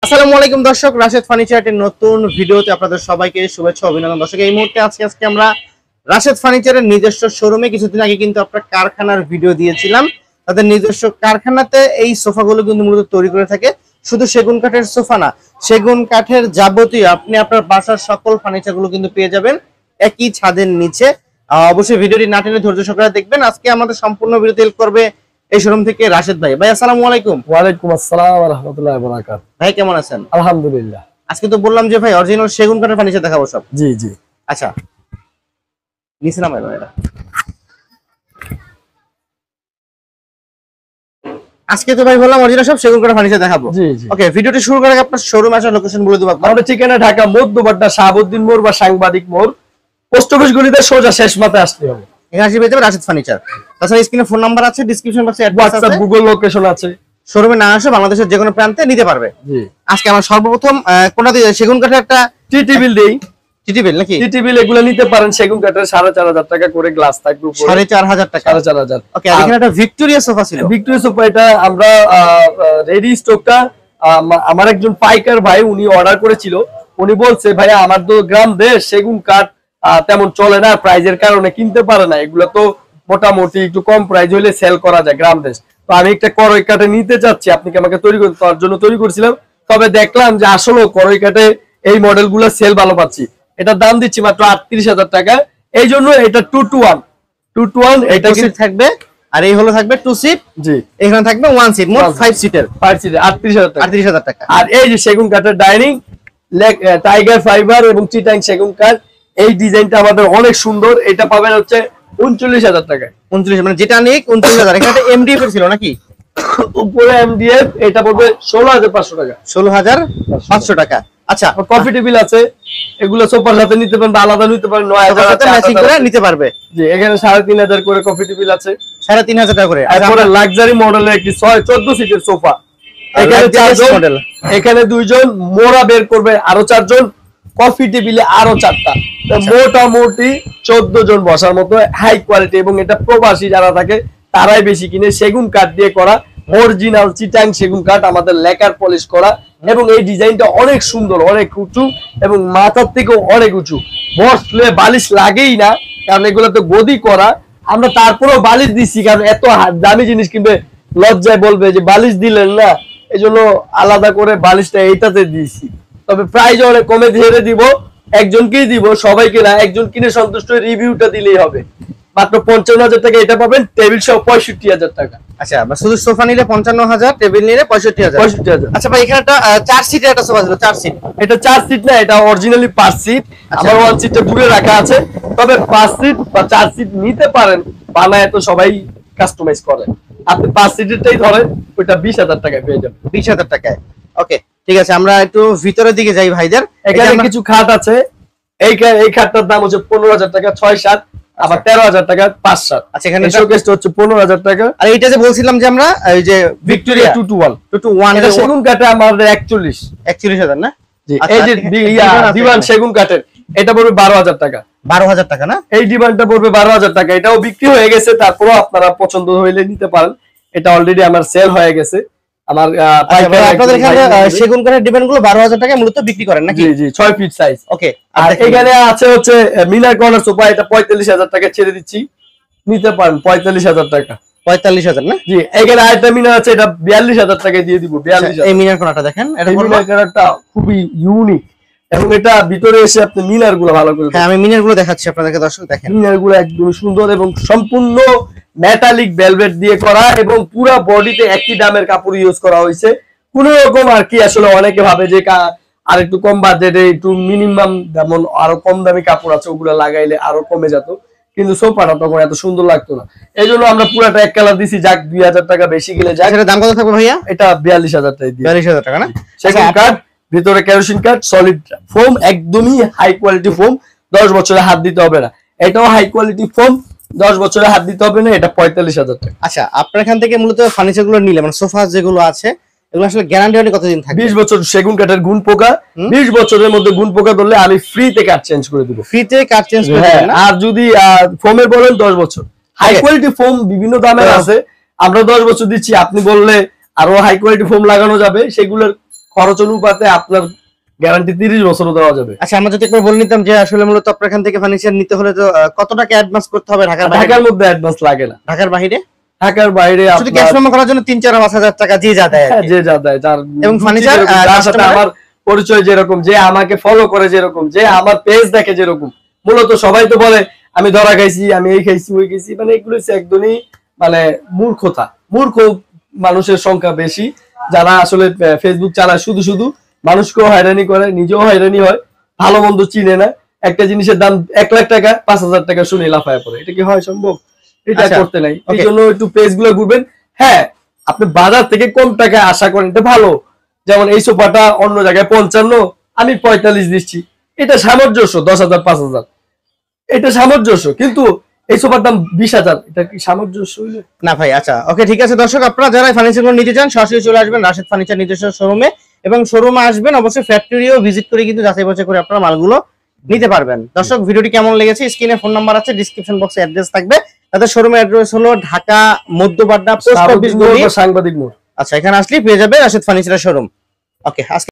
আসসালামু আলাইকুম দর্শক, রাশেদ ফার্নিচারের নতুন ভিডিওতে আপনাদের সবাইকে শুভেচ্ছা অভিনন্দন। দর্শক, এই মুহূর্তে আজকে আমরা রাশেদ ফার্নিচারের নিজস্ব শোরুমে কিছুদিন আগে কিন্তু আপনারা কারখানার ভিডিও দিয়েছিলাম। তাদের নিজস্ব কারখানাতে এই সোফাগুলো কিন্তু মূলত তৈরি করে থাকে। শুধু সেগুন কাঠের সোফা না, সেগুন কাঠের যাবতীয় আপনি আপনার বাসার সকল ফার্নিচারগুলো কিন্তু পেয়ে যাবেন একই ছাদের নিচে। অবশ্যই ভিডিওটি না টেনে ধৈর্য সহকারে দেখবেন। আজকে আমাদের সম্পূর্ণ ভিডিওতে হেল্প করবে এই শোরুম থেকে রাশেদ ভাই। ভাই আসসালামু আলাইকুম। ওয়ালাইকুম আসসালাম ওয়া রাহমাতুল্লাহি ওয়া বারাকাতুহু। ভাই কেমন আছেন? আলহামদুলিল্লাহ। আজকে তো বললাম যে ভাই অরিজিনাল সেগুন কাঠের ফার্নিচার দেখাবো সব। জি জি। আচ্ছা, নিছিলাম এটা আজকে তো ভাই বললাম অরিজিনাল সব সেগুন কাঠের ফার্নিচার দেখাবো। জি জি। ওকে, ভিডিওটি শুরু করার আগে আপনার শোরুম আসার লোকেশন বলে দেব। আমাদের ঠিকানা ঢাকা মধ্যবাড্ডা শাহাবুদ্দিন মোড় বা সাংবাদিক মোড়, পোস্ট অফিস গলিতে সোজা শেষ মাথায় আসতে হবে। এখানে আসবে পেয়ে যাবেন রাশেদ ফার্নিচার। তাছাড়া স্ক্রিনে ফোন নাম্বার আছে, ডেসক্রিপশন বক্সে অ্যাড্রেস আছে, হোয়াটসঅ্যাপ গুগল লোকেশন আছে। শোরুমে না আসে বাংলাদেশের যে কোনো প্রান্তে নিতে পারবে। জি। আজকে আমরা সর্বপ্রথম কোনটা দিয়ে সেগুন কাঠের একটা টি টেবিল দেই। টি টেবিল নাকি? টি টেবিল এগুলো নিতে পারেন, সেগুন কাঠের 4500 টাকা করে, গ্লাস থাকবে উপরে 4500 টাকা। 4500। ওকে, আর এখানে একটা ভিক্টোরিয়া সোফা ছিল। ভিক্টোরিয়া সোফা এটা আমরা রেডি স্টকটা আমার একজন পাইকার ভাই উনি অর্ডার করেছিল। উনি বলছে ভাইয়া আমার তো গ্রাম দেশ, সেগুন কাঠ তেমন চলে না, প্রাইজের কারণে কিনতে পারে না, এগুলো তো মোটামুটি একটু কম প্রাইস হলে সেল করা যায় গ্রাম দেশ। তো আমি একটা করই কাঠে নিতে চাচ্ছি, আপনি কি আমাকে তৈরি করতে, তার জন্য তৈরি করছিলাম। তবে দেখলাম যে আসলে করই কাঠে এই মডেল গুলো সেল ভালো পাচ্ছি। এটার দাম দিচ্ছি মাত্র 38,000 টাকা। এই জন্য এটা 2 to 1 এটা থাকবে, আর এই হলো থাকবে 2 সিট। জি। এখানে থাকবে 1 সিট, মোট 5 সিটের 38,000 টাকা। 38,000 টাকা। আর এই যে সেগুন কাঠের ডাইনিং, টাইগার ফাইবার এবং চিটাং সেগুন কাঠ, এই ডিজাইনটা আমাদের অনেক সুন্দর। এটা পাবেন হচ্ছে 39,000 টাকায়। 29 মানে যেটা নিক 29,000। এখানে এমডিএফ এর ছিল নাকি? উপরে এমডিএফ, এটা পড়বে 16,500 টাকা। 16,500 টাকা। আচ্ছা, কফি টেবিল আছে, এগুলো সোফার সাথে নিতে পারেন বা আলাদা নিতে পারেন, 9,000 সাথে ম্যাচিং করে নিতে পারবে। জি, এখানে 3,500 করে কফি টেবিল আছে, 3,500 টাকা করে। আর পরে লাক্সারি মডেলের একটি 14 সিটের সোফা। এখানে 4 জন, এখানে 2 জন, মোড়া বের করবে আরো 4 জন, কফি টেবিলে আরো 4টা, মোটামুটি 14 জন বসার মতো হাই কোয়ালিটি। এবং এটা প্রবাসী যারা থাকে তারাই বেশি কিনে। সেগুন কাঠ দিয়ে করা, অরিজিনাল চিটাং সেগুন কাঠ, আমাদের লেকার পলিশ করা। এবং এই ডিজাইনটা অনেক সুন্দর, অনেক উঁচু এবং মাথার থেকেও অনেক উঁচু। বসলে বালিশ লাগেই না, কারণ এগুলো তো গদি করা। আমরা তারপরেও বালিশ দিচ্ছি, কারণ এত দামি জিনিস কিনবে লজ্জায় বলবে যে বালিশ দিলেন না, এই জন্য আলাদা করে বালিশটা এইটাতে দিয়েছি। তবে প্রাইস অনেক কমে ঝেড়ে দিব, একজনকেই দিব, সবাইকে না। একজন কিনে সন্তুষ্ট রিভিউটা দিলেই হবে। মাত্র 55,000 টাকা এটা পাবেন, টেবিল সহ 65,000 টাকা। আচ্ছা, শুধু সোফা নিলে 55,000, টেবিল নিলে 65,000। 65,000। আচ্ছা ভাই, এখানে একটা 4 সিটের একটা সোফা ছিল, 4 সিট। এটা 4 সিট না, এটা অরিজিনালি 5 সিট। আমার 1 সিটটা দূরে রাখা আছে। তবে 5 সিট বা 4 সিট নিতে পারেন, বানায় তো সবাই কাস্টমাইজ করে। আপনি 5 সিটেরটাই ধরেন, ওটা 20,000 টাকায় পেয়ে যাবেন। 20,000 টাকায়। ওকে, ঠিক আছে, আমরা একটু ভিতরের দিকে যাই ভাইদের। এখানে কিছু খাট আছে। এই খাটটার দাম হচ্ছে 15,000 টাকা, 6-7, আবার 13,000 টাকা, 5-7। আচ্ছা, এখানে শোকেসটা হচ্ছে 15,000 টাকা। আর এইটা যে বলছিলাম যে আমরা এই যে ভিক্টোরিয়া 2 to 1, এটা সেগুন কাঠে আমাদের 41,000 না? জি। এই যে দিওয়ান সেগুন কাঠের, এটা পড়বে 12,000 টাকা। 12,000 টাকা না? এই ডিমান্ডটা পড়বে 12,000 টাকা। এটাও বিক্রি হয়ে গেছে, তারপরও আপনারা পছন্দ হইলে নিতে পারেন। এটা অলরেডি আমার সেল হয়ে গেছে। আমার আপনাদের এখানে সেগুন কাঠের ডিমান্ড গুলো 12,000 টাকায় মূলত বিক্রি করেন নাকি? জি জি, 6 ফিট সাইজ। ওকে, আর এখানে আছে হচ্ছে মিনার কর্নার সোফা, এটা 45,000 টাকা ছেড়ে দিচ্ছি, নিতে পারেন 45,000 টাকা। 45,000 না? জি। এখানে আরেকটা মিনার আছে, এটা 42,000 টাকায় দিয়ে দিব। 42,000। এই মিনার কোণাটা দেখেন, এটা মিনার কর্নারটা খুবই ইউনিক এবং এটা ভিতরে এসে আপনি মিনার গুলো ভালো করে, হ্যাঁ আমি মিনার গুলো দেখাচ্ছি আপনাদেরকে দর্শক, দেখেন মিনার গুলো একদম সুন্দর এবং সম্পূর্ণ মেটালিক ভেলভেট দিয়ে করা এবং পুরো বডিতে একই দামের কাপড় ইউজ করা হয়েছে। কোন রকম আর কি, আসলে অনেকে ভাবে যে আর একটু কম বাজেটে একটু মিনিমাম যেমন আরো কম দামি কাপড় আছে, ওগুলো লাগাইলে আরো কমে যেত, কিন্তু সোফাটা তখন এত সুন্দর লাগতো না। এই জন্য আমরা পুরাটা এক কালার দিছি, যাক 2,000 টাকা বেশি গেলে যাক। এটার দাম কত থাকবে ভাইয়া? এটা 42,000 টাকা দিয়ে। 42,000 টাকা না? সেকেন্ড কাঠ, ভিতরে কেরোসিন কাঠ, সলিড ফোম, একদমই হাই কোয়ালিটি ফোম, 10 বছরে হাত দিতে হবে না। এটাও হাই কোয়ালিটি ফোম, 10 বছরে হাত দিতে হবে না। এটা 45,000 টাকা। আচ্ছা, আপনার এখান থেকে মূলত ফার্নিচার গুলো নিলে, মানে সোফা যেগুলো আছে, এগুলো আসলে গ্যারান্টি ওয়ারেন্টি কতদিন থাকবে? 20 বছর সেগুন কাঠের গুণ পোকা, 20 বছরের মধ্যে গুণ পোকা ধরলে আমি ফ্রিতে কাঠ চেঞ্জ করে দেব। ফ্রিতে কাঠ চেঞ্জ করে দেবেন? আর যদি ফোমের বলেন 10 বছর। হাই কোয়ালিটি ফোম বিভিন্ন দামের আছে, আমরা 10 বছর দিচ্ছি। আপনি বললে আরো হাই কোয়ালিটি ফোম লাগানো যাবে, সেগুলোর খরচ অনুপাতে আপনার গ্যারান্টি 30 বছরও দেওয়া যাবে। আচ্ছা, আমরা যদি একবার বলে নিতাম যে আসলে মূলত আপনার এখান থেকে ফার্নিচার নিতে হলে তো কত টাকা অ্যাডভান্স করতে হবে ঢাকার বাইরে? ঢাকার মধ্যে অ্যাডভান্স লাগে না, ঢাকার বাইরে ঢাকার বাইরে শুধু ক্যাশ পেমেন্ট করার জন্য 3-4-5 হাজার টাকা যে যা দেয় আর কি। যে যা দেয় যার এবং ফার্নিচার যার সাথে আমার পরিচয় যেরকম, যে আমাকে ফলো করে যেরকম, যে আমার পেজ দেখে যেরকম। মূলত সবাই তো বলে আমি ধরা খাইছি, আমি এই খাইছি ওই খাইছি, মানে এগুলো হচ্ছে একদমই মানে মূর্খতা। মূর্খ মানুষের সংখ্যা বেশি যারা আসলে ফেসবুক চালায়, শুধু শুধু মানুষকেও হয়রানি করে, নিজেও হয়রানি হয়, ভালো মন্দ চিনে না। একটা জিনিসের দাম 1 লাখ টাকা, 5,000 টাকা শুনে লাফায় পড়ে, এটা কি হয় সম্ভব? এটা করতে নাই। এই জন্য একটু পেজ গুলো ঘুরবেন। হ্যাঁ, আপনি বাজার থেকে কম টাকা আশা করেন, এটা ভালো। যেমন এই সোফাটা অন্য জায়গায় 55, আমি 45 দিচ্ছি, এটা সামঞ্জস্য। 10,000 5,000 এটা সামঞ্জস্য, কিন্তু এই সোফার দাম 20,000, এটা কি সামঞ্জস্য হইলো না ভাই? আচ্ছা, ওকে, ঠিক আছে। দর্শক, আপনারা যারা ফার্নিচার গুলো নিতে চান সরাসরি চলে আসবেন রাশেদ ফার্নিচার নিজস্ব শোরুমে, এবং শোরুমে আসবেন অবশ্যই ফ্যাক্টরিও ভিজিট করে কিন্তু যাচাই বাছাই করে আপনারা মালগুলো নিতে পারবেন। দর্শক, ভিডিওটি কেমন লেগেছে? স্ক্রিনে ফোন নাম্বার আছে, ডিসক্রিপশন বক্সে অ্যাড্রেস থাকবে। তাদের শোরুমের অ্যাড্রেস হলো ঢাকা মধ্যপাড়া পোস্ট অফিস গলি, সাংবাদিক মোড়। আচ্ছা, এখানে আসলেই পেয়ে যাবে রাশেদ ফার্নিচারের শোরুম। ওকে, আজকে